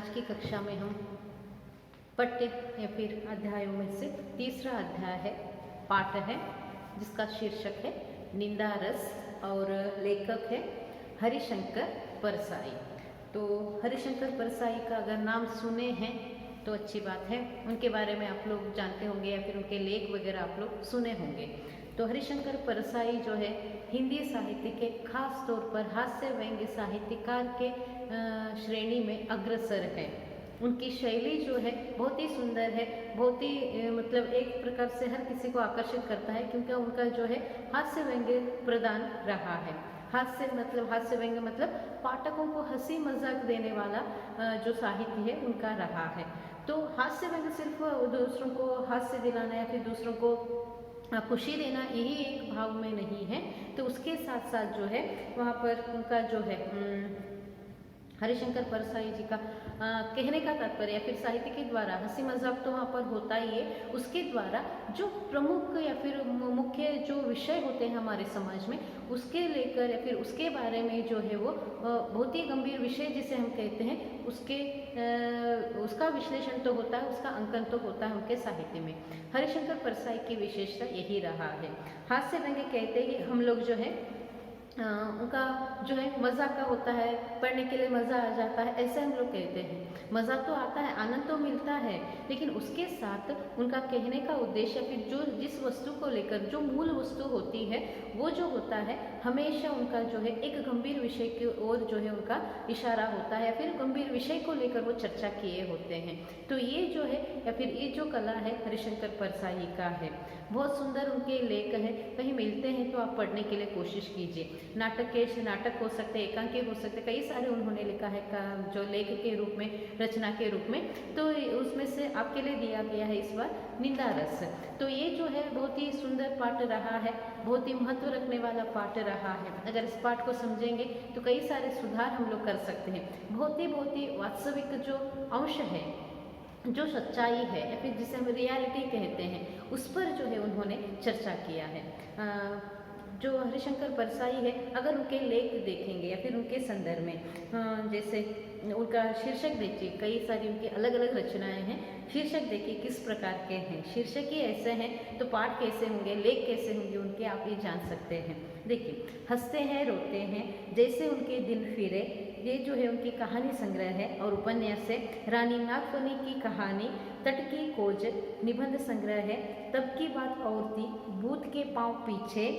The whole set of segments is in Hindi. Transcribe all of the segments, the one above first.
आज की कक्षा में हम पठ्य या फिर अध्यायों में से तीसरा अध्याय है, पाठ है, जिसका शीर्षक है निंदा रस और लेखक है हरिशंकर परसाई। तो हरिशंकर परसाई का अगर नाम सुने हैं तो अच्छी बात है, उनके बारे में आप लोग जानते होंगे या फिर उनके लेख वगैरह आप लोग सुने होंगे। तो हरिशंकर परसाई जो है हिंदी साहित्य के खास तौर पर हास्य व्यंग्य साहित्यकार के श्रेणी में अग्रसर है। उनकी शैली जो है बहुत ही सुंदर है, बहुत ही मतलब एक प्रकार से हर किसी को आकर्षित करता है, क्योंकि उनका जो है हास्य व्यंग्य प्रदान रहा है। हास्य व्यंग्य मतलब पाठकों को हंसी मजाक देने वाला जो साहित्य है उनका रहा है। तो हास्य व्यंग्य सिर्फ दूसरों को हास्य दिलाना या फिर दूसरों को खुशी देना यही एक भाव में नहीं है, तो उसके साथ साथ जो है वहाँ पर उनका जो है हरिशंकर परसाई जी का कहने का तात्पर्य या फिर साहित्य के द्वारा हंसी मजाक तो वहाँ पर होता ही है, उसके द्वारा जो प्रमुख या फिर मुख्य जो विषय होते हैं हमारे समाज में उसके लेकर या फिर उसके बारे में जो है वो बहुत ही गंभीर विषय जिसे हम कहते हैं उसका विश्लेषण तो होता है, उसका अंकन तो होता है उनके साहित्य में। हरिशंकर परसाई की विशेषता यही रहा है। हास्य व्यंग्य कहते ही हम लोग जो है उनका जो है मज़ा का होता है, पढ़ने के लिए मज़ा आ जाता है, ऐसा हम लोग कहते हैं। मज़ा तो आता है, आनंद तो मिलता है, लेकिन उसके साथ उनका कहने का उद्देश्य फिर जो जिस वस्तु को लेकर जो मूल वस्तु होती है वो जो होता है हमेशा उनका जो है एक गंभीर विषय की ओर जो है उनका इशारा होता है या फिर गंभीर विषय को लेकर वो चर्चा किए होते हैं। तो ये जो है या फिर ये जो कला है हरिशंकर परसाई का है। बहुत सुंदर उनके लेख हैं, कहीं मिलते हैं तो आप पढ़ने के लिए कोशिश कीजिए। नाटक हो सकते हैं, एकांकी हो सकते हैं, कई सारे उन्होंने लिखा है जो लेख के रूप में, रचना के रूप में। तो उसमें से आपके लिए दिया गया है इस बार निंदा रस। तो ये जो है बहुत ही सुंदर पाठ रहा है, बहुत ही महत्व रखने वाला पाठ रहा है। अगर इस पाठ को समझेंगे तो कई सारे सुधार हम लोग कर सकते हैं। बहुत ही वास्तविक जो अंश है, जो सच्चाई है या फिर जिसे हम रियलिटी कहते हैं, उस पर जो है उन्होंने चर्चा किया है। जो हरिशंकर परसाई है, अगर उनके लेख देखेंगे या फिर उनके संदर्भ में जैसे उनका शीर्षक देखिए, कई सारी उनकी अलग अलग रचनाएं हैं। शीर्षक देखिए किस प्रकार के हैं, शीर्षक ही ऐसे हैं तो पाठ कैसे होंगे, लेख कैसे होंगे उनके, आप ये जान सकते हैं। देखिए, हंसते हैं रोते हैं जैसे उनके दिन फिरे, ये जो है उनकी कहानी संग्रह है और उपन्यास है। रानी नागफनी की कहानी, तट की खोज निबंध संग्रह है। तब की बात और थी, भूत के पांव पीछे,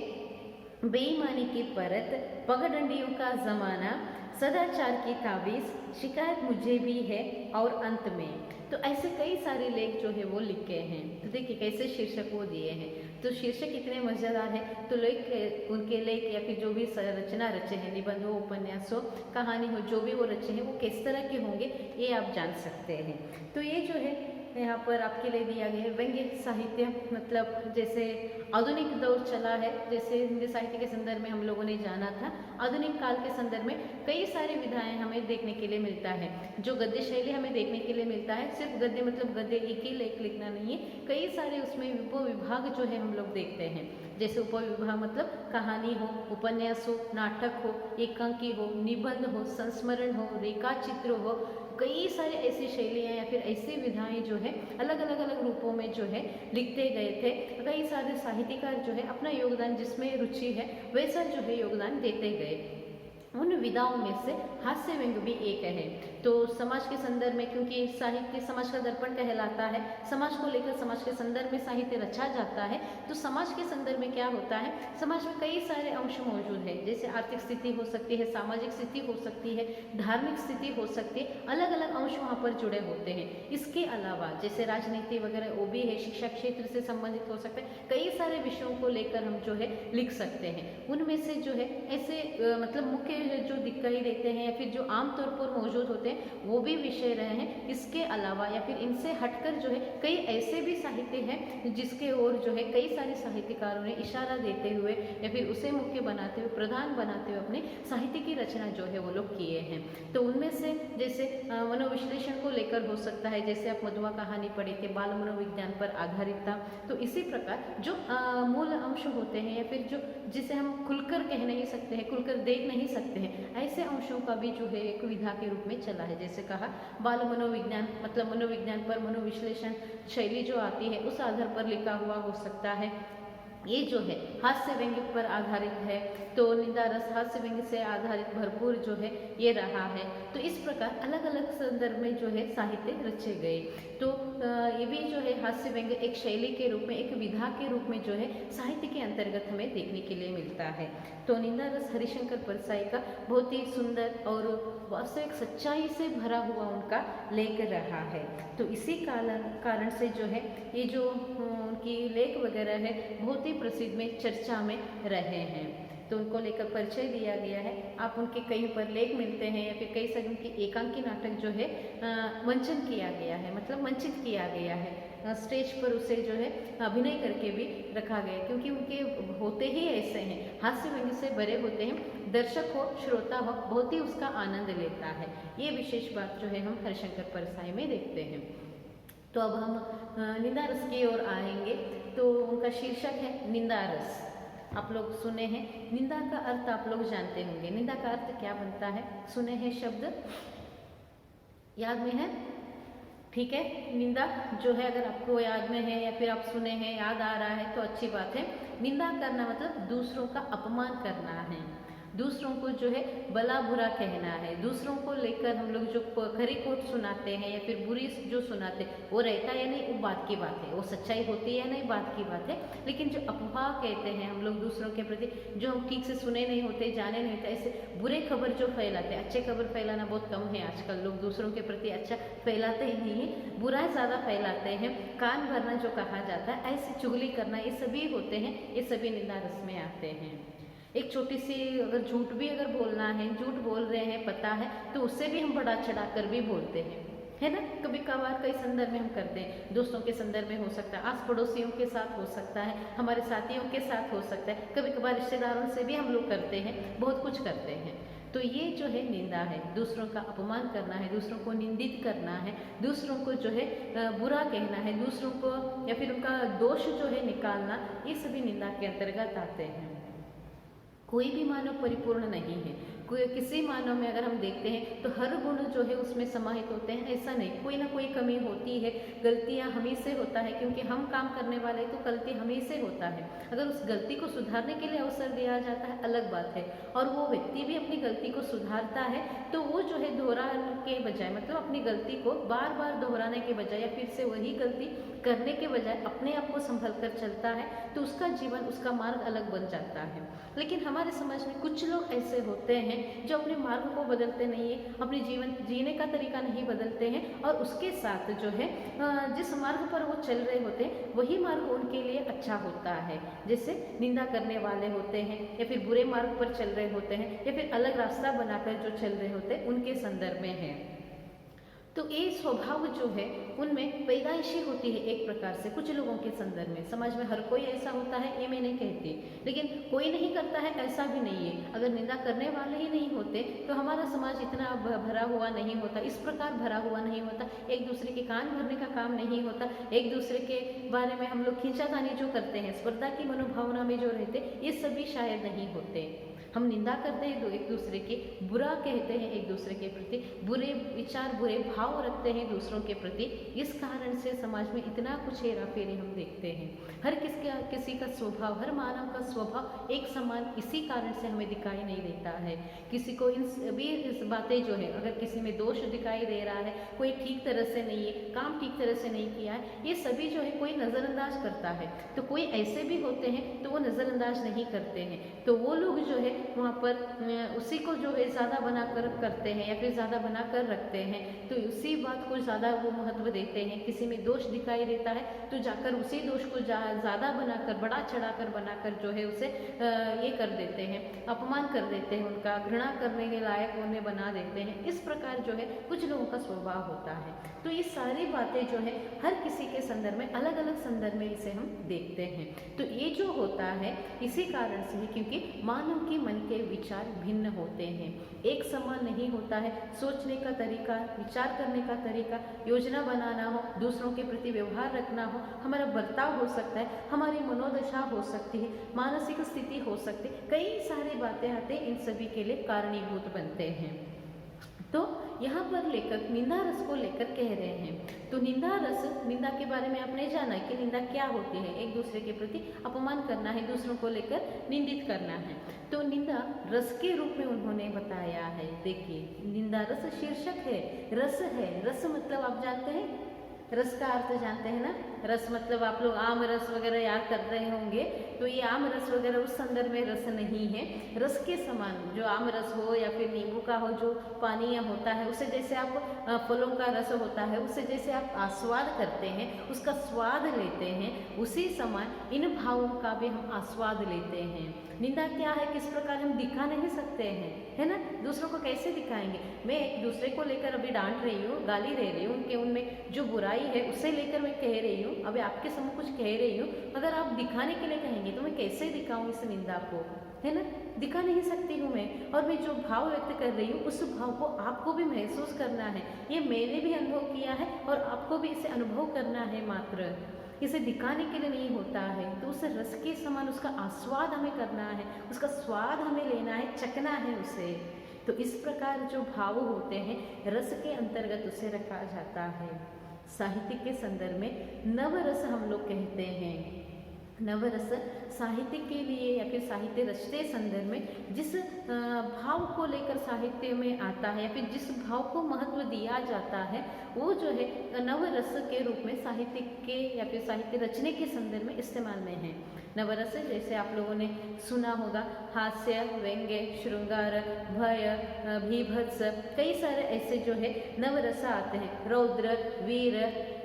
बेईमानी की परत, पगडंडियों का जमाना, सदाचार की ताबीज, शिकायत मुझे भी है और अंत में। तो ऐसे कई सारे लेख जो है वो लिखे हैं। तो देखिए कैसे शीर्षक वो दिए हैं, तो शीर्षक इतने मज़ेदार है। तो लेख उनके लेख या फिर जो भी रचना रचे हैं, निबंध हो, उपन्यास हो, कहानी हो, जो भी वो रचे हैं वो किस तरह के होंगे ये आप जान सकते हैं। तो ये जो है यहाँ पर आपके लिए दिया गया है व्यंग्य साहित्य, मतलब जैसे आधुनिक दौर चला है, जैसे हिंदी साहित्य के संदर्भ में हम लोगों ने जाना था, आधुनिक काल के संदर्भ में कई सारी विधाएं हमें देखने के लिए मिलता है। जो गद्य शैली हमें देखने के लिए मिलता है, सिर्फ गद्य मतलब गद्य एक ही लेख लिखना नहीं है, कई सारे उसमें उपविभाग जो है हम लोग देखते हैं। जैसे उपविभाग मतलब कहानी हो, उपन्यास हो, नाटक हो, एकांकी हो, निबंध हो, संस्मरण हो, रेखा चित्र हो, कई सारी ऐसी शैलियाँ या फिर ऐसी विधाएं जो है अलग अलग रूपों में जो है लिखते गए थे। कई सारे साहित्यकार जो है अपना योगदान, जिसमें रुचि है वैसा जो है योगदान देते गए। उन विधाओं में से हास्य व्यंग्य भी एक है। तो समाज के संदर्भ में, क्योंकि साहित्य समाज का दर्पण कहलाता है, समाज को लेकर समाज के संदर्भ में साहित्य रचा जाता है, तो समाज के संदर्भ में क्या होता है, समाज में कई सारे अंश मौजूद है। जैसे आर्थिक स्थिति हो सकती है, सामाजिक स्थिति हो सकती है, धार्मिक स्थिति हो सकती है, अलग अलग अंश वहाँ पर जुड़े होते हैं। इसके अलावा जैसे राजनीति वगैरह वो भी है, शिक्षा क्षेत्र से संबंधित हो सकते हैं, कई सारे विषयों को लेकर हम जो है लिख सकते हैं। उनमें से जो है ऐसे मतलब मुख्य जो दिखाई देते हैं या फिर जो आमतौर पर मौजूद होते हैं वो भी विषय रहे हैं। इसके अलावा या फिर इनसे हटकर जो है कई ऐसे भी साहित्य हैं जिसके ओर जो है कई सारे साहित्यकारों ने इशारा देते हुए या फिर उसे मुख्य बनाते हुए, प्रधान बनाते हुए अपने साहित्य की रचना जो है वो लोग किए हैं। तो उनमें से जैसे मनोविश्लेषण को लेकर हो सकता है, जैसे आप मधुआ कहानी पढ़े थे, बाल मनोविज्ञान पर आधारित था। तो इसी प्रकार जो मूल अंश होते हैं या फिर जो जिसे हम खुलकर कह नहीं सकते हैं, खुलकर देख नहीं सकते सकते हैं, ऐसे अंशों का भी जो है एक विधा के रूप में चला है। जैसे कहा बाल मनोविज्ञान, मतलब मनोविज्ञान पर मनोविश्लेषण शैली जो आती है उस आधार पर लिखा हुआ हो सकता है। ये जो है हास्य व्यंग्य पर आधारित है, तो निंदा रस हास्य व्यंग्य से आधारित भरपूर जो है ये रहा है। तो इस प्रकार अलग अलग संदर्भ में जो है साहित्य रचे गए। तो ये भी जो है हास्य व्यंग्य एक शैली के रूप में, एक विधा के रूप में जो है साहित्य के अंतर्गत हमें देखने के लिए मिलता है। तो निंदा रस हरिशंकर परसाई का बहुत ही सुंदर और वास्तविक सच्चाई से भरा हुआ उनका लेख रहा है। तो इसी कारण से जो है ये जो उनकी लेख वगैरह है बहुत ही प्रसिद्ध में चर्चा में रहे हैं। तो उनको लेकर परिचय दिया गया है। आप उनके कहीं पर लेख मिलते हैं या फिर कई सारे उनके एकांकी नाटक जो है मंचन किया गया है, मतलब मंचित किया गया है, स्टेज पर उसे जो है अभिनय करके भी रखा गया, क्योंकि उनके होते ही ऐसे हैं, हास्य व्यंग्य से भरे होते हैं। दर्शक हो श्रोता हो बहुत ही उसका आनंद लेता है। ये विशेष बात जो है हम हरिशंकर परसाई में देखते हैं। तो अब हम निंदा रस की ओर आएंगे। तो उनका शीर्षक है निंदा रस। आप लोग सुने हैं, निंदा का अर्थ आप लोग जानते होंगे। निंदा का अर्थ क्या बनता है? सुने हैं शब्द, याद में है? ठीक है, निंदा जो है अगर आपको याद में है या फिर आप सुने हैं, याद आ रहा है तो अच्छी बात है। निंदा करना मतलब दूसरों का अपमान करना है, दूसरों को जो है भला बुरा कहना है, दूसरों को लेकर हम लोग जो खरी खोट सुनाते हैं या फिर बुरी जो सुनाते हैं वो रहता है या नहीं वो बात की बात है, वो सच्चाई होती है या नहीं बात की बात है। लेकिन जो अफवाह कहते हैं हम लोग दूसरों के प्रति, जो हम ठीक से सुने नहीं होते, जाने नहीं होते, ऐसे बुरे खबर जो फैलाते हैं, अच्छे खबर फैलाना बहुत कम है आजकल, लोग दूसरों के प्रति अच्छा फैलाते ही नहीं है, बुरा ज़्यादा फैलाते हैं। कान भरना जो कहा जाता है, ऐसे चुगली करना, ये सभी होते हैं, ये सभी निंदा रस में आते हैं। एक छोटी सी अगर झूठ भी अगर बोलना है, झूठ बोल रहे हैं पता है, तो उससे भी हम बढ़ा चढ़ा कर भी बोलते हैं, है ना। कभी कभार कई संदर्भ में हम करते हैं, दोस्तों के संदर्भ में हो सकता है, आस पड़ोसियों के साथ हो सकता है, हमारे साथियों के साथ हो सकता है, कभी कभार रिश्तेदारों से भी हम लोग करते हैं, बहुत कुछ करते हैं। तो ये जो है निंदा है, दूसरों का अपमान करना है, दूसरों को निंदित करना है, दूसरों को जो है बुरा कहना है, दूसरों को या फिर उनका दोष जो है निकालना, ये सभी निंदा के अंतर्गत आते हैं। कोई भी मानव परिपूर्ण नहीं है, कोई किसी मानव में अगर हम देखते हैं तो हर गुण जो है उसमें समाहित होते हैं, ऐसा नहीं, कोई ना कोई कमी होती है, गलतियां हमें से होता है, क्योंकि हम काम करने वाले तो गलती हमें से होता है। अगर उस गलती को सुधारने के लिए अवसर दिया जाता है अलग बात है, और वो व्यक्ति भी अपनी गलती को सुधारता है, तो वो जो है दोहराने के बजाय, मतलब अपनी गलती को बार बार दोहराने के बजाय या फिर से वही गलती करने के बजाय अपने आप को संभल कर चलता है, तो उसका जीवन, उसका मार्ग अलग बन जाता है। लेकिन हमारे समाज में कुछ लोग ऐसे होते हैं जो अपने मार्ग को बदलते नहीं है, अपने जीवन जीने का तरीका नहीं बदलते हैं, और उसके साथ जो है जिस मार्ग पर वो चल रहे होते हैं वही मार्ग उनके लिए अच्छा होता है। जैसे निंदा करने वाले होते हैं या फिर बुरे मार्ग पर चल रहे होते हैं या फिर अलग रास्ता बनाकर जो चल रहे होते हैं, उनके संदर्भ में है। तो ये स्वभाव जो है उनमें पैदाइशी होती है एक प्रकार से, कुछ लोगों के संदर्भ में। समाज में हर कोई ऐसा होता है ये मैं नहीं कहती, लेकिन कोई नहीं करता है ऐसा भी नहीं है। अगर निंदा करने वाले ही नहीं होते तो हमारा समाज इतना भरा हुआ नहीं होता, इस प्रकार भरा हुआ नहीं होता, एक दूसरे के कान भरने का काम नहीं होता, एक दूसरे के बारे में हम लोग खींचातानी जो करते हैं, स्पर्धा की मनोभावना में जो रहते, ये सभी शायद नहीं होते। हम निंदा करते हैं तो एक दूसरे की, बुरा कहते हैं एक दूसरे के प्रति, बुरे विचार बुरे भाव रखते हैं दूसरों के प्रति। इस कारण से समाज में इतना कुछ हेरा फेरी हम देखते हैं। हर किसी का स्वभाव, हर मानव का स्वभाव एक समान इसी कारण से हमें दिखाई नहीं देता है। किसी को इन सभी बातें जो है, अगर किसी में दोष दिखाई दे रहा है, कोई ठीक तरह से नहीं है, काम ठीक तरह से नहीं किया है, ये सभी जो है कोई नज़रअंदाज करता है। तो कोई ऐसे भी होते हैं तो वो नज़रअंदाज नहीं करते हैं, तो वो लोग जो है वहाँ पर उसी को जो है ज़्यादा बनाकर करते हैं या फिर ज़्यादा बनाकर रखते हैं, तो उसी बात को ज़्यादा वो महत्व देते हैं। किसी में दोष दिखाई देता है तो जाकर उसी दोष को ज़्यादा बनाकर, बड़ा चढ़ाकर बनाकर जो है उसे ये कर देते हैं, अपमान कर देते हैं, उनका घृणा करने के लायक उन्हें बना देते हैं। इस प्रकार जो है कुछ लोगों का स्वभाव होता है। तो ये सारी बातें जो है हर किसी के संदर्भ में, अलग अलग संदर्भ में इसे हम देखते हैं। तो ये जो होता है इसी कारण से ही, क्योंकि मानव की मन के विचार भिन्न होते हैं, एक समान नहीं होता है। सोचने का तरीका, विचार करने का तरीका, योजना बनाना हो, दूसरों के प्रति व्यवहार रखना हो, हमारा बर्ताव हो सकता है, हमारी मनोदशा हो सकती है, मानसिक स्थिति हो सकती है, कई सारी बातें आते हैं, इन सभी के लिए कारणीभूत बनते हैं। तो यहाँ पर लेखक निंदा रस को लेकर कह रहे हैं। तो निंदा रस, निंदा के बारे में आपने जाना कि निंदा क्या होती है, एक दूसरे के प्रति अपमान करना है, दूसरों को लेकर निंदित करना है। तो निंदा रस के रूप में उन्होंने बताया है। देखिए, निंदा रस शीर्षक है, रस है, रस मतलब आप जानते हैं, रस का अर्थ जानते हैं ना, रस मतलब आप लोग आम रस वगैरह याद कर रहे होंगे, तो ये आम रस वगैरह उस संदर्भ में रस नहीं है। रस के समान जो आम रस हो या फिर नींबू का हो, जो पानीय होता है, उसे जैसे आप फलों का रस होता है, उसे जैसे आप आस्वाद करते हैं, उसका स्वाद लेते हैं, उसी समान इन भावों का भी हम आस्वाद लेते हैं। निंदा क्या है, किस प्रकार हम दिखा नहीं सकते हैं, है ना, दूसरों को कैसे दिखाएंगे। मैं एक दूसरे को लेकर अभी डांट रही हूँ, गाली दे रही हूँ, उनके उनमें जो बुराई है उसे लेकर मैं कह रही हूँ, अभी आपके सामने कुछ कह रही हूँ, अगर आप दिखाने के लिए कहेंगे तो मैं कैसे दिखाऊँ इस निंदा को, है ना, दिखा नहीं सकती हूँ मैं। और मैं जो भाव व्यक्त कर रही हूँ उस भाव को आपको भी महसूस करना है, ये मैंने भी अनुभव किया है और आपको भी इसे अनुभव करना है, मात्र इसे दिखाने के लिए नहीं होता है। तो उस रस के समान उसका आस्वाद हमें करना है, उसका स्वाद हमें लेना है, चखना है उसे। तो इस प्रकार जो भाव होते हैं रस के अंतर्गत उसे रखा जाता है। साहित्य के संदर्भ में नवरस हम लोग कहते हैं। नवरस साहित्य के लिए या फिर साहित्य रचते संदर्भ में जिस भाव को लेकर साहित्य में आता है या फिर जिस भाव को महत्व दिया जाता है, वो जो है नवरस के रूप में साहित्य के या फिर साहित्य रचने के संदर्भ में इस्तेमाल में है। नवरस जैसे आप लोगों ने सुना होगा, हास्य, व्यंग्य, श्रृंगार, भय, भीभत्स, कई सारे ऐसे जो है नवरस आते हैं। रौद्र, वीर,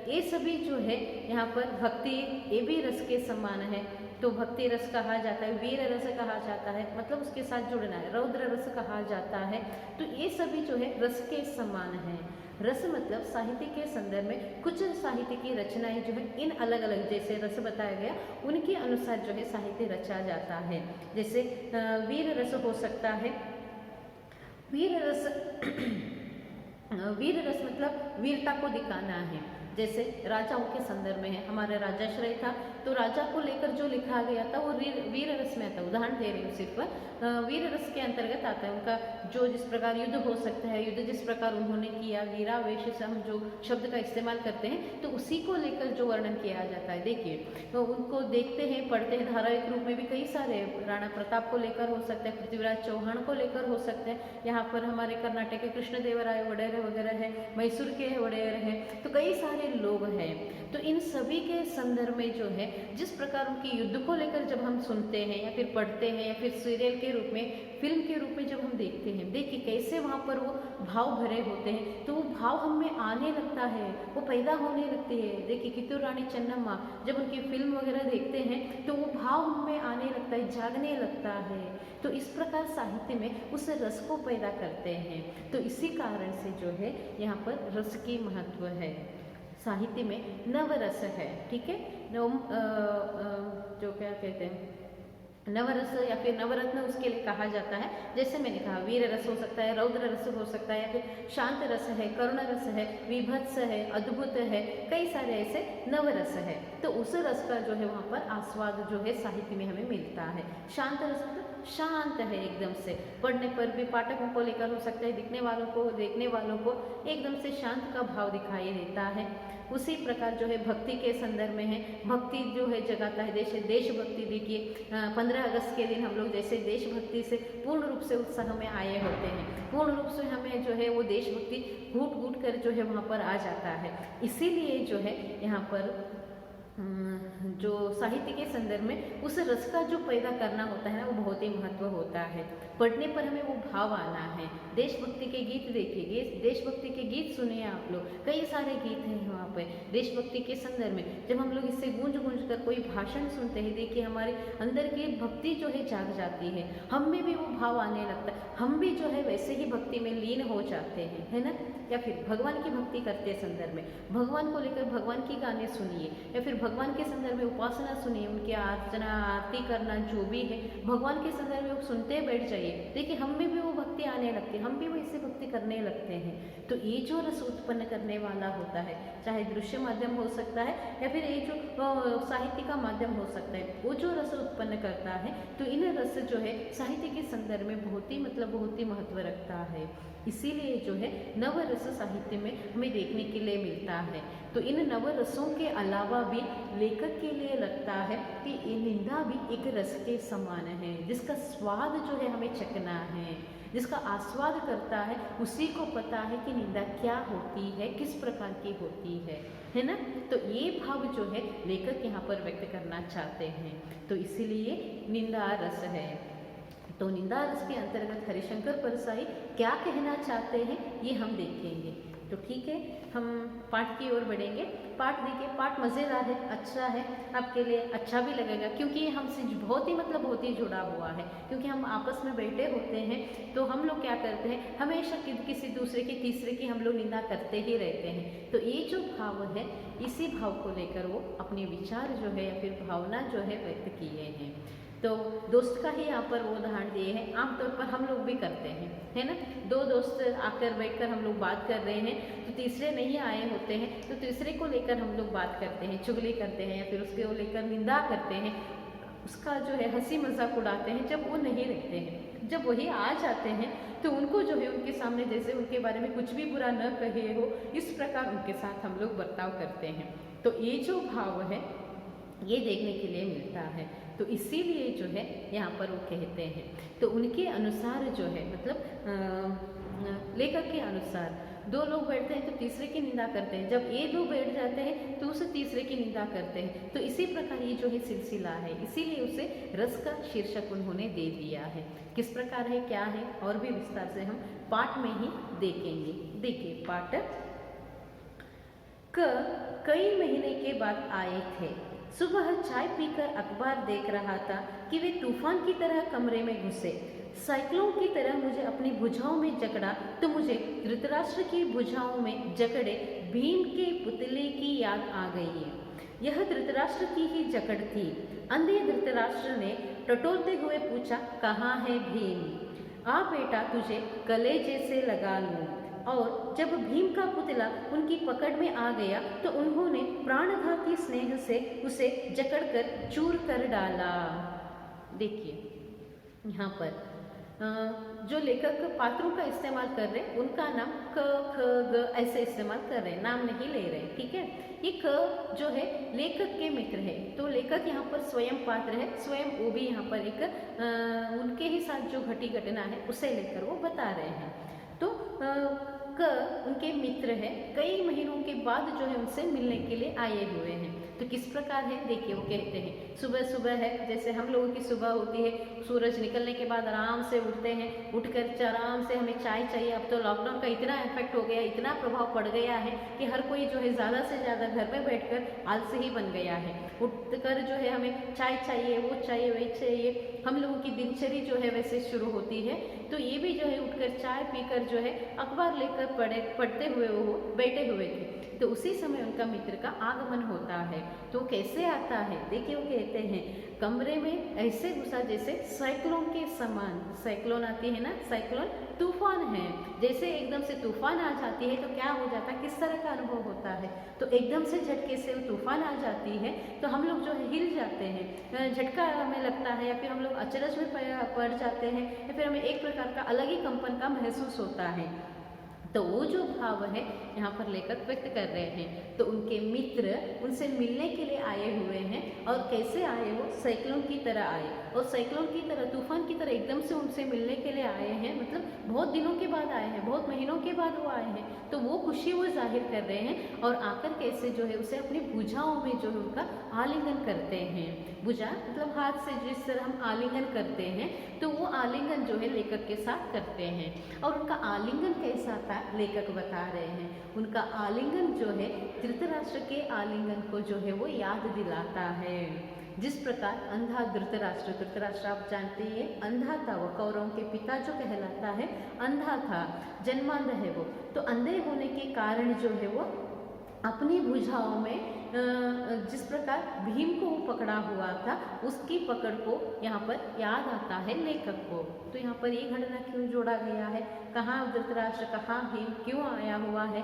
ये सभी जो है यहाँ पर भक्ति, ये भी रस के समान है, तो भक्ति रस कहा जाता है, वीर रस कहा जाता है, मतलब उसके साथ जुड़ना है, रौद्र रस कहा जाता है। तो ये सभी जो है रस के समान है। रस मतलब साहित्य के संदर्भ में कुछ साहित्य की रचनाएं जो है इन अलग अलग, जैसे रस बताया गया उनके अनुसार जो है साहित्य रचा जाता है। जैसे वीर रस हो सकता है, वीर रस वीर रस मतलब वीरता को दिखाना है। जैसे राजाओं के संदर्भ में है, हमारा राजाश्रय था तो राजा को लेकर जो लिखा गया था वो वीर रस में आता है। उदाहरण दे रही हूँ सिर्फ, वीर रस के अंतर्गत आता है उनका जो जिस प्रकार युद्ध हो सकता है, युद्ध जिस प्रकार उन्होंने किया, वीरावेश से हम जो शब्द का इस्तेमाल करते हैं तो उसी को लेकर जो वर्णन किया जाता है। देखिए, तो उनको देखते हैं, पढ़ते हैं, धारावाहिक रूप में भी कई सारे, राणा प्रताप को लेकर हो सकता है, पृथ्वीराज चौहान को लेकर हो सकते हैं, यहाँ पर हमारे कर्नाटक के कृष्णदेवराय वगैरह वगैरह है, मैसूर के वगैरह है, तो कई सारे लोग हैं। तो इन सभी के संदर्भ में जो है जिस प्रकार उनकी युद्ध को लेकर जब हम सुनते हैं या फिर पढ़ते हैं या फिर सीरियल के रूप में, फिल्म के रूप में जब हम देखते हैं, देखिए कैसे वहाँ पर वो भाव भरे होते हैं, तो वो भाव हम में आने लगता है, वो पैदा होने लगती है। देखिए कित्तूर रानी चन्नम्मा, जब उनकी फिल्म वगैरह देखते हैं तो वो भाव हम में आने लगता है, जागने लगता है। तो इस प्रकार साहित्य में उस रस को पैदा करते हैं। तो इसी कारण से जो है यहाँ पर रस की महत्व है। साहित्य में नवरस है, ठीक है, जो क्या कहते हैं नवरस या फिर नवरत्न उसके लिए कहा जाता है। जैसे मैंने कहा वीर रस हो सकता है, रौद्र रस हो सकता है, या फिर शांत रस है, करुण रस है, विभत्स है, अद्भुत है, कई सारे ऐसे नवरस है। तो उस रस का जो है वहाँ पर आस्वाद जो है साहित्य में हमें मिलता है। शांत रस मतलब शांत है एकदम से, पढ़ने पर भी पाठकों को लेकर हो सकता है, दिखने वालों को, देखने वालों को एकदम से शांत का भाव दिखाई देता है। उसी प्रकार जो है भक्ति के संदर्भ में है, भक्ति जो है जगाता है देशभक्ति। देखिए 15 अगस्त के दिन हम लोग जैसे देशभक्ति से पूर्ण रूप से उत्साह में आए होते हैं, पूर्ण रूप से हमें जो है वो देशभक्ति घूट घूट कर जो है वहाँ पर आ जाता है। इसीलिए जो है यहाँ पर जो साहित्य के संदर्भ में उस रस का जो पैदा करना होता है ना, वो बहुत ही महत्व होता है। पढ़ने पर हमें वो भाव आना है। देशभक्ति के गीत देखिए, देशभक्ति के गीत सुनिए आप लोग, कई सारे गीत हैं वहाँ पे देशभक्ति के संदर्भ में। जब हम लोग इससे गूंज गूंज कर कोई भाषण सुनते हैं, देखिए हमारे अंदर की भक्ति जो है जाग जाती है, हम में भी वो भाव आने लगता है, हम भी जो है वैसे ही भक्ति में लीन हो जाते हैं, है ना। या फिर भगवान की भक्ति करते संदर्भ में भगवान को लेकर भगवान की गाने सुनिए, या फिर भगवान के संदर्भ में उपासना सुनिए, उनकी अर्चना आरती करना जो भी है भगवान के संदर्भ में सुनते बैठ जाइए। देखिए हम में भी वो भक्ति आने लगती है, हम भी वैसे भक्ति करने लगते हैं। तो ये जो रस उत्पन्न करने वाला होता है, चाहे दृश्य माध्यम हो सकता है या फिर ये जो साहित्य का माध्यम हो सकता है, वो जो रस उत्पन्न करता है, तो इन रस जो है साहित्य के संदर्भ में बहुत ही महत्व रखता है। इसीलिए जो है नवरस साहित्य में हमें देखने के लिए मिलता है। तो इन नवरसों के अलावा भी लेखक के लिए लगता है कि ये निंदा भी एक रस के समान है, जिसका स्वाद जो है हमें चखना है, जिसका आस्वाद करता है उसी को पता है कि निंदा क्या होती है, किस प्रकार की होती है ना। तो ये भाव जो है लेखक यहाँ पर व्यक्त करना चाहते हैं। तो इसीलिए निंदा रस है। तो निंदा रस के अंतर्गत हरिशंकर परसाई क्या कहना चाहते हैं ये हम देखेंगे। तो ठीक है, हम पाठ की ओर बढ़ेंगे। पाठ देखिए, पाठ मज़ेदार है, अच्छा है, आपके लिए अच्छा भी लगेगा, क्योंकि ये हमसे बहुत ही जुड़ा हुआ है। क्योंकि हम आपस में बैठे होते हैं तो हम लोग क्या करते हैं, हमेशा किसी दूसरे की तीसरे की हम लोग निंदा करते ही रहते हैं। तो ये जो भाव है, इसी भाव को लेकर वो अपने विचार जो है या फिर भावना जो है व्यक्त किए हैं। तो दोस्त का ही यहाँ पर वो उदाहरण दिए हैं, आमतौर पर हम लोग भी करते हैं, है ना। दो दोस्त आकर बैठकर हम लोग बात कर रहे हैं, तो तीसरे नहीं आए होते हैं, तो तीसरे को लेकर हम लोग बात करते हैं, चुगली करते हैं, या फिर उसको लेकर निंदा करते हैं, उसका जो है हंसी मजाक उड़ाते हैं जब वो नहीं रहते हैं। जब वही आ जाते हैं तो उनको जो है उनके सामने जैसे उनके बारे में कुछ भी बुरा न कहे हो, इस प्रकार उनके साथ हम लोग बर्ताव करते हैं। तो ये जो भाव है ये देखने के लिए मिलता है। तो इसीलिए जो है यहाँ पर वो कहते हैं, तो उनके अनुसार जो है मतलब लेखक के अनुसार दो लोग बैठते हैं तो तीसरे की निंदा करते हैं, जब ये दो बैठ जाते हैं तो उसे तीसरे की निंदा करते हैं। तो इसी प्रकार ये जो है सिलसिला है, इसीलिए उसे रस का शीर्षक उन्होंने दे दिया है। किस प्रकार है, क्या है, और भी विस्तार से हम पाठ में ही देखेंगे। देखिए पाठ कई महीने के बाद आए थे। सुबह चाय पीकर अखबार देख रहा था कि वे तूफान की तरह कमरे में घुसे। साइक्लोन की तरह मुझे अपनी भुजाओं में जकड़ा तो मुझे धृतराष्ट्र की भुजाओं में जकड़े भीम के पुतले की याद आ गई है। यह धृतराष्ट्र की ही जकड़ थी। अंधे धृतराष्ट्र ने टटोलते हुए पूछा, कहाँ है भीम? आ बेटा, तुझे कलेजे से लगा लूं। और जब भीम का पुतला उनकी पकड़ में आ गया तो उन्होंने प्राणघाती स्नेह से उसे जकड़कर चूर कर डाला। देखिए यहाँ पर जो लेखक पात्रों का इस्तेमाल कर रहे हैं उनका नाम क, ख, ग ऐसे इस्तेमाल कर रहे हैं, नाम नहीं ले रहे, ठीक है। ये क जो है लेखक के मित्र है, तो लेखक यहाँ पर स्वयं पात्र है, स्वयं वो भी यहाँ पर एक उनके ही साथ जो घटी घटना है उसे लेकर वो बता रहे हैं। तो उनके मित्र हैं, कई महीनों के बाद जो है उनसे मिलने के लिए आए हुए हैं। तो किस प्रकार है देखिए, वो कहते हैं सुबह सुबह है, जैसे हम लोगों की सुबह होती है, सूरज निकलने के बाद आराम से उठते हैं, उठकर आराम से हमें चाय चाहिए। अब तो लॉकडाउन का इतना इफेक्ट हो गया, इतना प्रभाव पड़ गया है कि हर कोई जो है ज़्यादा से ज़्यादा घर में बैठकर आलसी ही बन गया है। उठकर जो है हमें चाय चाहिए, वो चाहिए, वही चाहिए, हम लोगों की दिनचर्या जो है वैसे शुरू होती है। तो ये भी जो है उठकर चाय पीकर जो है अखबार लेकर पढ़ते हुए वो बैठे हुए थे। तो उसी समय उनका मित्र का आगमन होता है। तो कैसे आता है देखिए, वो कहते हैं कमरे में ऐसे घुसा जैसे साइक्लोन के समान। साइक्लोन आती है ना, साइक्लोन तूफान है, जैसे एकदम से तूफान आ जाती है तो क्या हो जाता है, किस तरह का अनुभव होता है। तो एकदम से झटके से वो तूफान आ जाती है तो हम लोग जो है हिल जाते हैं, झटका हमें लगता है, या फिर हम लोग अचरज में पड़ जाते हैं, या फिर हमें एक प्रकार का अलग ही कंपन का महसूस होता है। तो वो जो भाव है यहाँ पर लेखक व्यक्त कर रहे हैं। तो उनके मित्र उनसे मिलने के लिए आए हुए हैं, और कैसे आए, वो साइक्लोन की तरह आए, और साइक्लोन की तरह, तूफान की तरह एकदम से उनसे मिलने के लिए आए हैं। मतलब बहुत दिनों के बाद आए हैं, बहुत महीनों के बाद वो आए हैं। तो वो खुशी वो जाहिर कर रहे हैं, और आकर कैसे जो है उसे अपनी भुजाओं में जो है उनका आलिंगन करते हैं। भुजा मतलब हाथ से जिस तरह हम आलिंगन करते हैं, तो वो आलिंगन जो है लेखक के साथ करते हैं। और उनका आलिंगन कैसा था लेखक बता रहे हैं। उनका आलिंगन जो है धृतराष्ट्र के आलिंगन को जो है वो याद दिलाता है। जिस प्रकार अंधा धृतराष्ट्र, धृतराष्ट्र आप जानते ही हैं अंधा था, वो कौरवों के पिता जो कहलाता है अंधा था, जन्मांध है वो। तो अंधे होने के कारण जो है वो अपनी भुजाओं में जिस प्रकार भीम को वो पकड़ा हुआ था उसकी पकड़ को यहाँ पर याद आता है लेखक को। तो यहाँ पर ये घटना क्यों जोड़ा गया है, कहाँ धृतराष्ट्र, कहाँ भीम, क्यों आया हुआ है,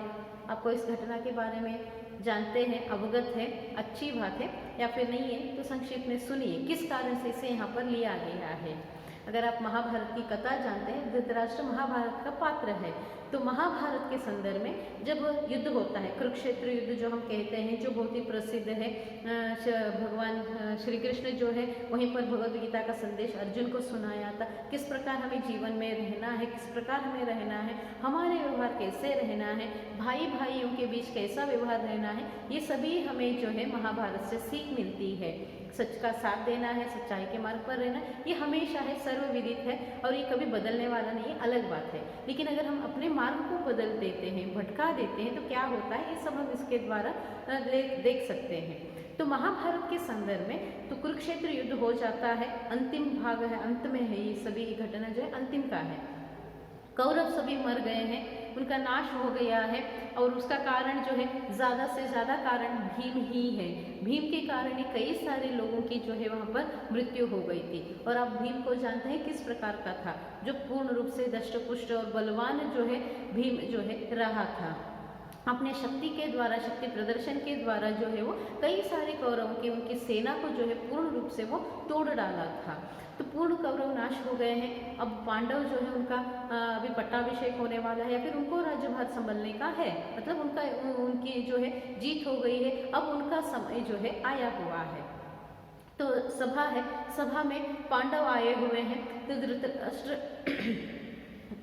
आपको इस घटना के बारे में जानते हैं, अवगत है, अच्छी बात है, या फिर नहीं है तो संक्षिप्त में सुनिए किस कारण से इसे यहाँ पर लिया गया है। अगर आप महाभारत की कथा जानते हैं, धृतराष्ट्र महाभारत का पात्र है। तो महाभारत के संदर्भ में जब युद्ध होता है, कुरुक्षेत्र युद्ध जो हम कहते हैं, जो बहुत ही प्रसिद्ध है, भगवान श्री कृष्ण जो है वहीं पर भगवद गीता का संदेश अर्जुन को सुनाया था, किस प्रकार हमें जीवन में रहना है, किस प्रकार हमें रहना है, हमारे व्यवहार कैसे रहना है, भाई भाइयों के बीच कैसा व्यवहार रहना है, ये सभी हमें जो है महाभारत से सीख मिलती है। सच का साथ देना है, सच्चाई के मार्ग पर रहना, ये हमेशा है, सर्वविदित है और ये कभी बदलने वाला नहीं है, अलग बात है। लेकिन अगर हम अपने मार्ग को बदल देते हैं, भटका देते हैं, तो क्या होता है ये सब हम इसके द्वारा देख सकते हैं। तो महाभारत के संदर्भ में तो कुरुक्षेत्र युद्ध हो जाता है, अंतिम भाग है, अंत में है, ये सभी घटना जो है अंतिम का है। कौरव सभी मर गए हैं, उनका नाश हो गया है और उसका कारण जो है ज़्यादा से ज़्यादा कारण भीम ही है। भीम के कारण ही कई सारे लोगों की जो है वहाँ पर मृत्यु हो गई थी। और आप भीम को जानते हैं किस प्रकार का था, जो पूर्ण रूप से दष्टपुष्ट और बलवान जो है भीम जो है रहा था। अपने शक्ति के द्वारा, शक्ति प्रदर्शन के द्वारा जो है वो कई सारे कौरवों की, उनकी सेना को जो है पूर्ण रूप से वो तोड़ डाला था। तो पूर्ण कौरव नाश हो गए हैं। अब पांडव जो है उनका अभी पट्टाभिषेक होने वाला है या फिर उनको राज्यभार संभलने का है, मतलब उनकी जो है जीत हो गई है, अब उनका समय जो है आया हुआ है। तो सभा है, सभा में पांडव आए हुए हैं। तो धृतराष्ट्र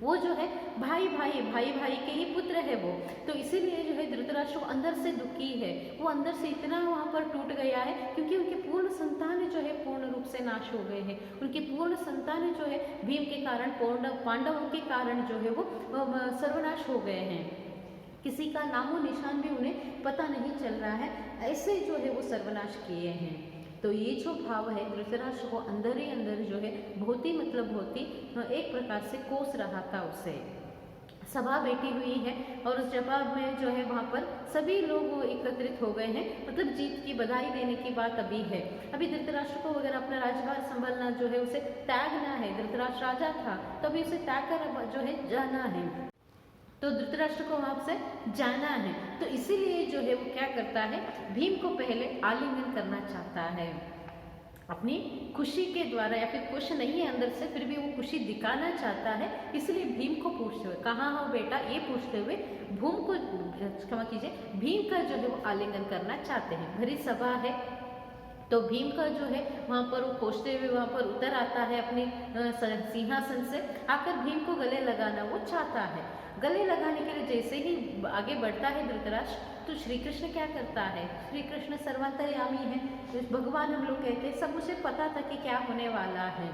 वो जो है भाई भाई के ही पुत्र है वो, तो इसीलिए जो है धृतराष्ट्र अंदर से दुखी है, वो अंदर से इतना वहाँ पर टूट गया है क्योंकि उनके पूर्ण संतान जो है पूर्ण रूप से नाश हो गए हैं। उनके पूर्ण संतान जो है भीम के कारण, पांडवों के कारण जो है वो सर्वनाश हो गए हैं। किसी का नामो निशान भी उन्हें पता नहीं चल रहा है, ऐसे जो है वो सर्वनाश किए हैं। तो ये जो भाव है धृतराष्ट्र को अंदर ही अंदर जो है बहुत ही एक प्रकार से कोस रहा था उसे। सभा बैठी हुई है और उस सभा में जो है वहाँ पर सभी लोग एकत्रित हो गए हैं, मतलब जीत की बधाई देने की बात अभी है। अभी धृतराष्ट्र को अगर अपना राज्यभार संभालना जो है उसे त्यागना है, धृतराष्ट्र राजा था तो अभी उसे त्याग कर जो है जाना है, तो धृतराष्ट्र को वहां से जाना है। तो इसीलिए जो है वो क्या करता है, भीम को पहले आलिंगन करना चाहता है अपनी खुशी के द्वारा, या फिर खुश नहीं है अंदर से फिर भी वो खुशी दिखाना चाहता है, इसलिए भीम को पूछते हुए, कहाँ हो बेटा, ये पूछते हुए भीम का जो है वो आलिंगन करना चाहते हैं। भरी सभा है तो भीम का जो है वहाँ पर वो खोजते हुए वहाँ पर उतर आता है अपने सिंहासन से, आकर भीम को गले लगाना वो चाहता है। गले लगाने के लिए जैसे ही आगे बढ़ता है धृतराष्ट्र, तो श्री कृष्ण क्या करता है, श्री कृष्ण सर्वांतर्यामी है, भगवान हम लोग कहते हैं, सब उसे पता था कि क्या होने वाला है।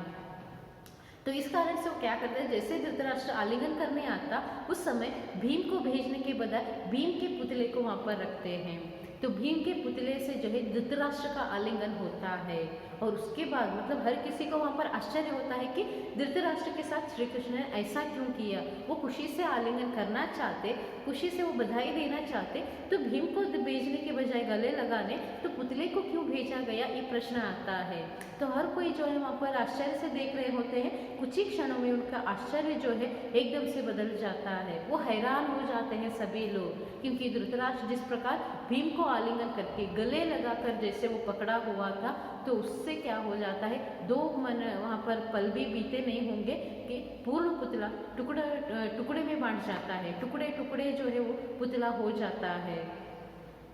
तो इस कारण से वो क्या करते हैं, जैसे धृतराष्ट्र आलिंगन करने आता उस समय भीम को भेजने के बजाय भीम के पुतले को वहाँ पर रखते हैं। तो भीम के पुतले से जो है धृतराष्ट्र का आलिंगन होता है और उसके बाद मतलब हर किसी को वहाँ पर आश्चर्य होता है कि धृतराष्ट्र के साथ श्री कृष्ण ने ऐसा क्यों किया। वो खुशी से आलिंगन करना चाहते, खुशी से वो बधाई देना चाहते, तो भीम को भेजने के बजाय गले लगाने तो पुतले को क्यों भेजा गया, ये प्रश्न आता है। तो हर कोई जो है वहाँ पर आश्चर्य से देख रहे होते हैं, कुछ ही क्षणों में उनका आश्चर्य जो है एकदम से बदल जाता है, वो हैरान हो जाते हैं सभी लोग, क्योंकि धृतराष्ट्र जिस प्रकार भीम को आलिंगन करके गले लगाकर जैसे वो पकड़ा हुआ था, तो उससे क्या हो जाता है, दो मन वहाँ पर पल भी बीते नहीं होंगे कि पूर्ण पुतला टुकड़े में बांट जाता है, टुकड़े टुकड़े जो है वो पुतला हो जाता है।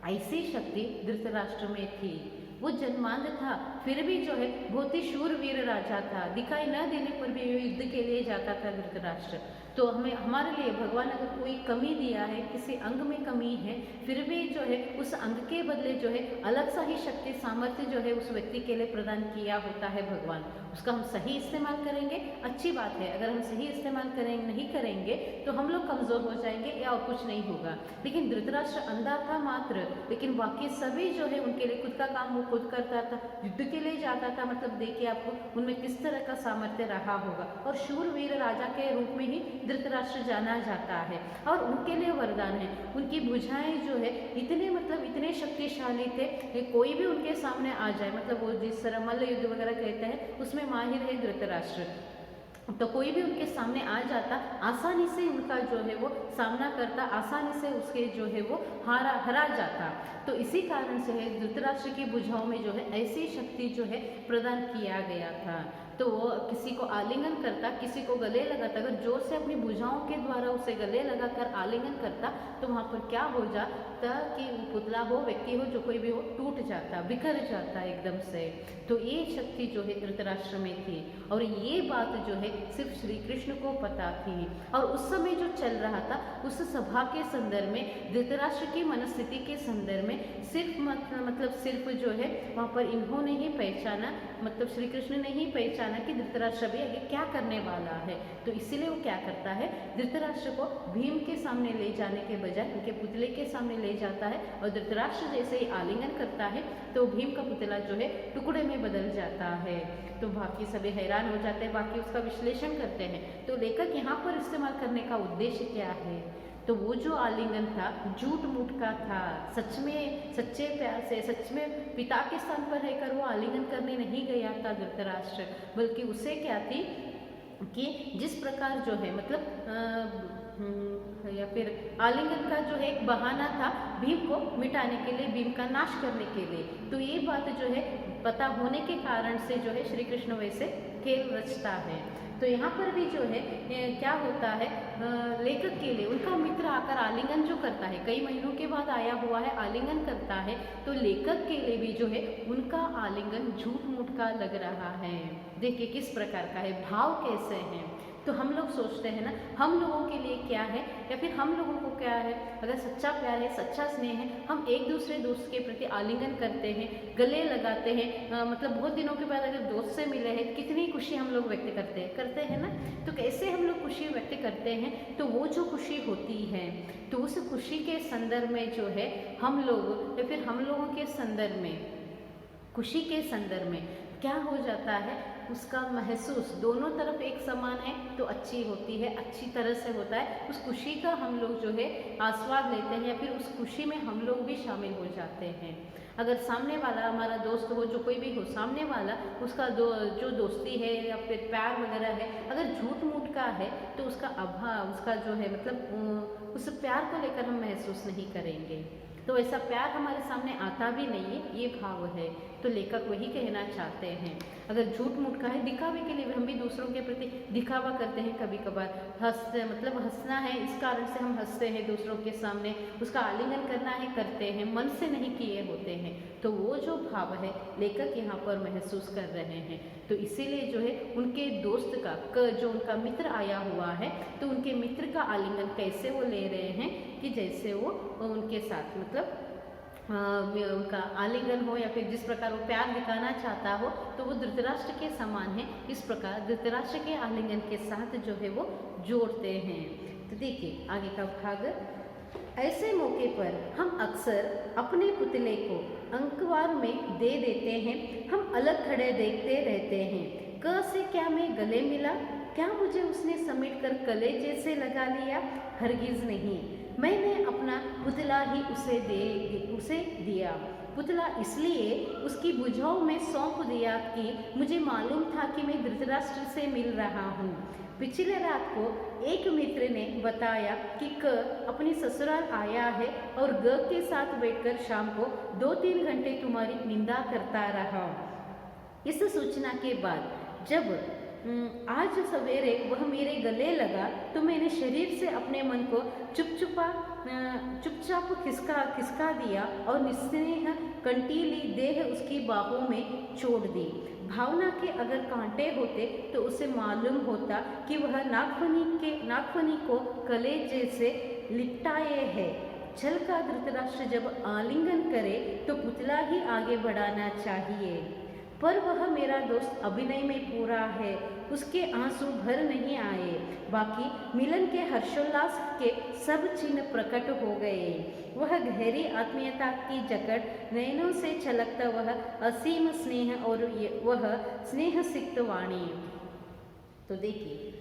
ऐसी शक्ति धृतराष्ट्र में थी। वो जन्मांध था फिर भी जो है बहुत ही शूरवीर राजा था, दिखाई न देने पर भी युद्ध के लिए जाता था धृतराष्ट्र। तो हमें हमारे लिए भगवान अगर कोई कमी दिया है, किसी अंग में कमी है, फिर भी जो है उस अंग के बदले जो है अलग सा ही शक्ति सामर्थ्य जो है उस व्यक्ति के लिए प्रदान किया होता है भगवान। उसका हम सही इस्तेमाल करेंगे, अच्छी बात है। अगर हम सही इस्तेमाल करेंगे नहीं करेंगे तो हम लोग कमज़ोर हो जाएंगे या और कुछ नहीं होगा। लेकिन धृतराष्ट्र अंधा था मात्र, लेकिन बाकी सभी जो है उनके लिए खुद का काम वो खुद करता था, युद्ध के लिए जाता था। मतलब देखिए आपको उनमें किस तरह का सामर्थ्य रहा होगा। और शूरवीर राजा के रूप में ही धृतराष्ट्र जाना जाता है और उनके लिए वरदान है। उनकी भुजाएं जो है इतने मतलब इतने शक्तिशाली थे, कोई भी उनके सामने आ जाए, मतलब वो जिस तरह मल्ल युद्ध वगैरह कहते हैं उसमें माहिर है धृतराष्ट्र, तो कोई भी उनके सामने आ जाता, आसानी से उनका जो है वो सामना करता, आसानी से उसके जो है वो हरा जाता। तो इसी कारण से है धृतराष्ट्र की भुजाओं में जो है ऐसी शक्ति जो है प्रदान किया गया था। तो वो किसी को आलिंगन करता, किसी को गले लगाता, अगर जोर से अपनी भुजाओं के द्वारा उसे गले लगाकर आलिंगन करता तो वहाँ पर क्या हो जाता कि पुतला हो, व्यक्ति हो, जो कोई भी हो, टूट जाता, बिखर जाता एकदम से। तो ये शक्ति जो है धृतराष्ट्र में थी और ये बात जो है सिर्फ श्री कृष्ण को पता थी। और उस समय जो चल रहा था उस सभा के संदर्भ में, धृतराष्ट्र की मनस्थिति के संदर्भ में सिर्फ मतलब सिर्फ जो है वहाँ पर इन्होंने ही पहचाना, मतलब श्री कृष्ण ने ही पहचाना कि धृतराष्ट्र भी आगे क्या करने वाला है। तो इसीलिए वो क्या करता है, धृतराष्ट्र को भीम के सामने ले जाने के बजाय उनके पुतले के सामने ले जाता है और धृतराष्ट्र जैसे ही आलिंगन करता है तो भीम का पुतला जो है टुकड़े में बदल जाता है। तो बाकी सभी हैरान हो जाते हैं, बाकी उसका विश्लेषण करते हैं। तो लेखक यहाँ पर इस्तेमाल करने का उद्देश्य क्या है, तो वो जो आलिंगन था झूठ मूठ का था, सच में सच्चे प्यार से, सच में पिता के स्थान पर रहकर वो आलिंगन करने नहीं गया था धृतराष्ट्र, बल्कि उसे क्या थी कि जिस प्रकार जो है मतलब या फिर आलिंगन का जो है एक बहाना था भीम को मिटाने के लिए, भीम का नाश करने के लिए। तो ये बात जो है पता होने के कारण से जो है श्री कृष्ण वैसे खेल रचता है। तो यहाँ पर भी जो है क्या होता है, लेखक के लिए उनका मित्र आकर आलिंगन जो करता है, कई महीनों के बाद आया हुआ है, आलिंगन करता है, तो लेखक के लिए भी जो है उनका आलिंगन झूठ मूठ का लग रहा है। देखिए किस प्रकार का है, भाव कैसे हैं। तो हम लोग सोचते हैं ना, हम लोगों के लिए क्या है या फिर हम लोगों को क्या है, अगर सच्चा प्यार है, सच्चा स्नेह है, हम एक दूसरे दोस्त के प्रति आलिंगन करते हैं, गले लगाते हैं, मतलब बहुत दिनों के बाद अगर दोस्त से मिले हैं कितनी खुशी हम लोग व्यक्त करते हैं ना। तो कैसे हम लोग खुशी व्यक्त करते हैं, तो वो जो खुशी होती है तो उस खुशी के संदर्भ में जो है हम लोग या फिर हम लोगों के संदर्भ में, खुशी के संदर्भ में क्या हो जाता है, उसका महसूस दोनों तरफ एक समान है तो अच्छी होती है, अच्छी तरह से होता है। उस खुशी का हम लोग जो है आस्वाद लेते हैं या फिर उस खुशी में हम लोग भी शामिल हो जाते हैं। अगर सामने वाला हमारा दोस्त हो, जो कोई भी हो, सामने वाला उसका जो दोस्ती है या फिर प्यार वगैरह है, अगर झूठ मूठ का है तो उसका अभाव, उसका जो है मतलब उस प्यार को लेकर हम महसूस नहीं करेंगे, तो ऐसा प्यार हमारे सामने आता भी नहीं है, ये भाव है। तो लेखक वही कहना चाहते हैं। अगर झूठ मूठ का है, दिखावे के लिए हम भी दूसरों के प्रति दिखावा करते हैं, कभी कभार हंसते, मतलब हंसना है इस कारण से हम हंसते हैं दूसरों के सामने, उसका आलिंगन करना है करते हैं, मन से नहीं किए होते हैं। तो वो जो भाव है लेखक यहाँ पर महसूस कर रहे हैं। तो इसीलिए जो है उनके दोस्त का जो उनका मित्र आया हुआ है, तो उनके मित्र का आलिंगन कैसे वो ले रहे हैं कि जैसे वो उनके साथ मतलब उनका आलिंगन हो या फिर जिस प्रकार वो प्यार दिखाना चाहता हो तो वो धृतराष्ट्र के समान है। इस प्रकार धृतराष्ट्र के आलिंगन के साथ जो है वो जोड़ते हैं। तो देखिए आगे का भाग, ऐसे मौके पर हम अक्सर अपने पुतले को अंकवार में दे देते हैं, हम अलग खड़े देखते रहते हैं। क से क्या मैं गले मिला, क्या मुझे उसने समेट कर कले जैसे लगा लिया, हरगिज नहीं, मैंने अपना पुतला ही उसे दिया। पुतला इसलिए उसकी भुजाओं में सौंप दिया कि मुझे मालूम था कि मैं धृतराष्ट्र से मिल रहा हूँ। पिछले रात को एक मित्र ने बताया कि क अपनी ससुराल आया है और ग के साथ बैठकर शाम को 2-3 घंटे तुम्हारी निंदा करता रहा। इस सूचना के बाद जब आज सवेरे वह मेरे गले लगा तो मैंने शरीर से अपने मन को चुपचाप खिसका दिया और निस्नेह कंटीली देह उसकी बाहों में छोड़ दी। भावना के अगर कांटे होते तो उसे मालूम होता कि वह नागफनी को कलेजे से लिपटाए है। छल का धृतराष्ट्र जब आलिंगन करे तो पुतला ही आगे बढ़ाना चाहिए, पर वह मेरा दोस्त अभिनय में पूरा है, उसके आंसू भर नहीं आए। बाकी मिलन के हर्षोल्लास के सब चिन्ह प्रकट हो गए। वह गहरी आत्मीयता की जकड़, नयनों से छलकता वह असीम स्नेह और वह स्नेह सिक्त वाणी। तो देखिए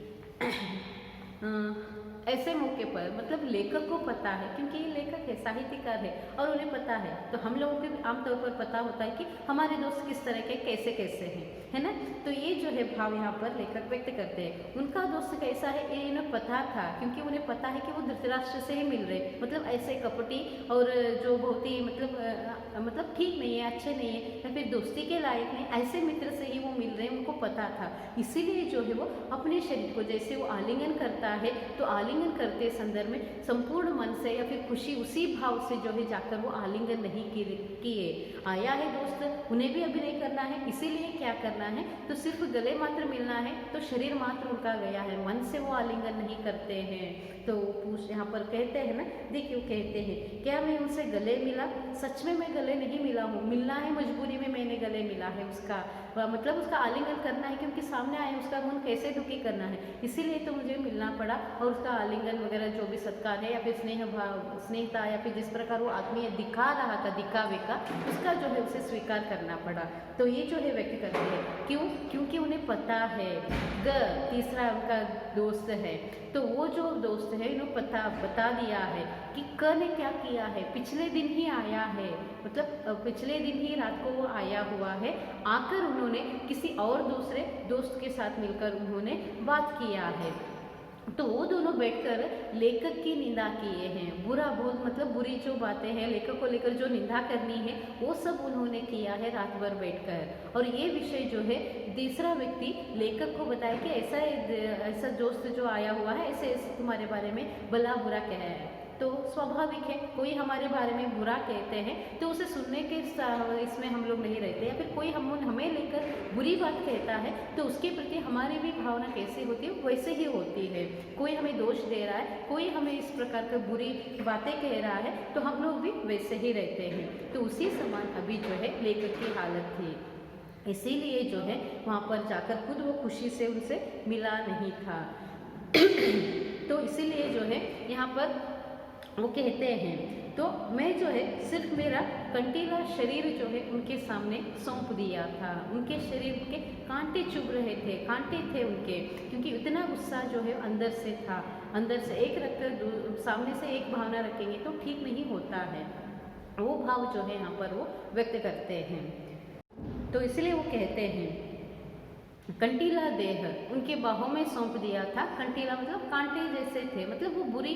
ऐसे मौके पर मतलब लेखक को पता है, क्योंकि ये लेखक है, साहित्यकार है और उन्हें पता है, तो हम लोगों को भी आमतौर पर पता होता है कि हमारे दोस्त किस तरह के कैसे कैसे हैं, है ना। तो ये जो है भाव यहाँ पर लेखक व्यक्त करते हैं। उनका दोस्त कैसा है ये इन्हें पता था, क्योंकि उन्हें पता है कि वो धृतराष्ट्र से ही मिल रहे, मतलब ऐसे कपटी और जो बहुत ही मतलब ठीक नहीं है, अच्छे नहीं है या फिर दोस्ती के लायक नहीं, ऐसे मित्र से ही वो मिल रहे हैं, उनको पता था। इसीलिए जो है वो अपने शरीर को जैसे वो आलिंगन करता है, तो आलिंगन करते संदर्भ में संपूर्ण मन से या फिर खुशी उसी भाव से जो है जाकर वो आलिंगन नहीं किए। आया है दोस्त, उन्हें भी अभिनय करना है, इसीलिए क्या करना है, तो सिर्फ गले मात्र मिलना है, तो शरीर मात्र उनका गया है, मन से वो आलिंगन नहीं करते हैं। तो यहाँ पर कहते हैं ना, देखिए वो कहते हैं, क्या मैं उनसे गले मिला? सच में मैं गले नहीं मिला हूँ, मिलना है मजबूरी में मैंने गले मिला है उसका, मतलब उसका आलिंगन करना है, क्योंकि सामने आए उसका मन कैसे दुखी करना है, इसीलिए तो मुझे मिलना पड़ा और उसका आलिंगन वगैरह जो भी सत्कार है या फिर स्नेहता या फिर जिस प्रकार वो आत्मीय दिखा रहा था दिखावे का, उसका जो है उसे स्वीकार करना पड़ा। तो ये जो है व्यक्त करते हैं, क्यों? क्योंकि उन्हें पता है। तीसरा उनका दोस्त है, तो वो जो दोस्त है इन्होंने बता दिया है कि क ने क्या किया है, पिछले दिन ही आया है, मतलब पिछले दिन ही रात को वो आया हुआ है, आकर उन्होंने किसी और दूसरे दोस्त के साथ मिलकर उन्होंने बात किया है। तो वो दोनों बैठकर लेखक की निंदा किए हैं, बुरा बहुत मतलब बुरी जो बातें हैं लेखक को लेकर जो निंदा करनी है वो सब उन्होंने किया है रात भर बैठकर। और ये विषय जो है तीसरा व्यक्ति लेखक को बताया कि ऐसा दोस्त जो आया हुआ है ऐसे ऐसे तुम्हारे बारे में भला बुरा कह है। तो स्वाभाविक है, कोई हमारे बारे में बुरा कहते हैं तो उसे सुनने के इसमें हम लोग नहीं रहते, या फिर कोई हमें लेकर बुरी बात कहता है तो उसके प्रति हमारी भी भावना कैसी होती है वैसे ही होती है। कोई हमें दोष दे रहा है, कोई हमें इस प्रकार की बुरी बातें कह रहा है तो हम लोग भी वैसे ही रहते हैं। तो उसी समान अभी जो है लेखक की हालत थी, इसीलिए जो है वहाँ पर जाकर खुद वो खुशी से उनसे मिला नहीं था। तो इसीलिए जो है यहाँ पर वो कहते हैं, तो मैं जो है सिर्फ मेरा कंटीला शरीर जो है उनके सामने सौंप दिया था। उनके शरीर के कांटे चुभ रहे थे, कांटे थे उनके, क्योंकि इतना गुस्सा जो है अंदर से था। अंदर से एक रखकर सामने से एक भावना रखेंगे तो ठीक नहीं होता है, वो भाव जो है यहाँ पर वो व्यक्त करते हैं। तो इसलिए वो कहते हैं कंटीला देह उनके बाहों में सौंप दिया था। कंटीला मतलब कांटे जैसे थे, मतलब वो बुरी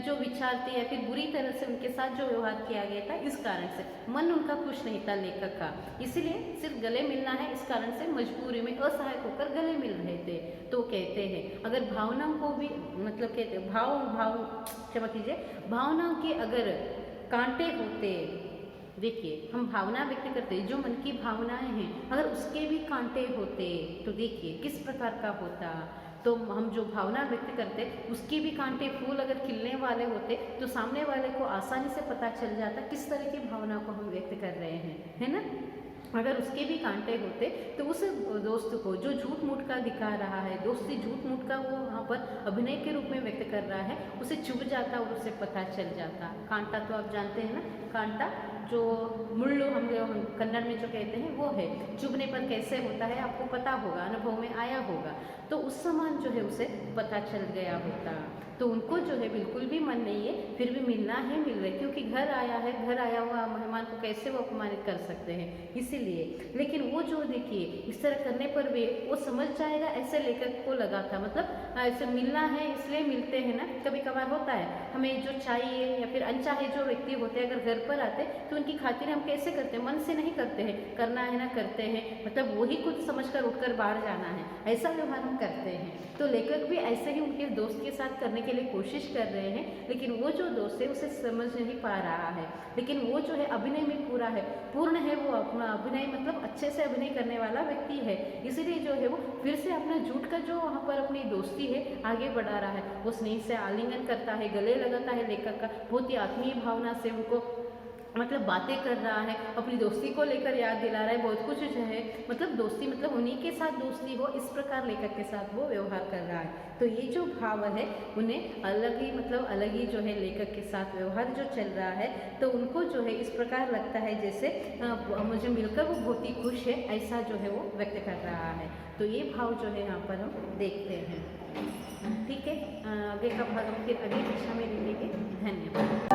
जो विचार थे या फिर बुरी तरह से उनके साथ जो व्यवहार किया गया था, इस कारण से मन उनका खुश नहीं था लेखक का, इसीलिए सिर्फ गले मिलना है इस कारण से मजबूरी में असहायक होकर गले मिल रहे थे। तो कहते हैं अगर भावनाओं को भी मतलब कहते क्षमा कीजिए, भावनाओं के अगर कांटे होते, देखिए हम भावना व्यक्त करते हैं, जो मन की भावनाएं हैं अगर उसके भी कांटे होते तो देखिए किस प्रकार का होता। तो हम जो भावना व्यक्त करते उसके भी कांटे फूल अगर खिलने वाले होते तो सामने वाले को आसानी से पता चल जाता किस तरह की भावना को हम व्यक्त कर रहे हैं, है ना। अगर उसके भी कांटे होते तो उस दोस्त को जो झूठ मूठ का दिखा रहा है, दोस्ती झूठ मूठ का वो वहाँ पर अभिनय के रूप में व्यक्त कर रहा है, उसे चुभ जाता और उसे पता चल जाता। कांटा तो आप जानते हैं ना, कांटा जो मुल्लु हम कन्नड़ में जो कहते हैं वो है, चुभने पर कैसे होता है आपको पता होगा, अनुभव में आया होगा। तो उस समान जो है उसे पता चल गया होता। तो उनको जो है बिल्कुल भी मन नहीं है, फिर भी मिलना है, मिल रहे, क्योंकि घर आया है, घर आया हुआ मेहमान को कैसे वो अपमानित कर सकते हैं, इसीलिए। लेकिन वो जो देखिए इस तरह करने पर भी वो समझ जाएगा, ऐसे लेखक को लगा था, मतलब ऐसे मिलना है इसलिए मिलते हैं ना। कभी कभार होता है हमें जो चाहिए या फिर अनचाहे जो व्यक्ति होते हैं अगर घर पर आते तो उनकी खातिर हम कैसे करते हैं, मन से नहीं करते हैं, करना है ना करते हैं, मतलब वही कुछ समझकर उठकर बाहर जाना है, ऐसा व्यवहार हम करते हैं। तो लेखक भी ऐसे ही उनके दोस्त के साथ करने के लिए कोशिश कर रहे हैं, लेकिन वो जो दोस्त है उसे समझ नहीं पा रहा है। लेकिन वो जो है अभिनय में पूर्ण है, वो अपना अभिनय मतलब अच्छे से अभिनय करने वाला व्यक्ति है, इसीलिए जो है वो फिर से अपना झूठ का जो वहाँ पर अपनी दोस्ती है आगे बढ़ा रहा है। वो स्नेह से आलिंगन करता है, गले लगाता है लेखक का, बहुत ही आत्मीय भावना से उनको मतलब बातें कर रहा है, अपनी दोस्ती को लेकर याद दिला रहा है, बहुत कुछ जो है मतलब दोस्ती मतलब उन्हीं के साथ दोस्ती हो, इस प्रकार लेखक के साथ वो व्यवहार कर रहा है। तो ये जो भाव है उन्हें अलग ही मतलब अलग ही जो है लेखक के साथ व्यवहार जो चल रहा है, तो उनको जो है इस प्रकार लगता है जैसे मुझे मिलकर वो बहुत ही खुश है, ऐसा जो है वो व्यक्त कर रहा है। तो ये भाव जो है यहाँ पर हम देखते हैं। ठीक है, आगे का भाग हम फिर अगली कक्षा में देखेंगे। धन्यवाद।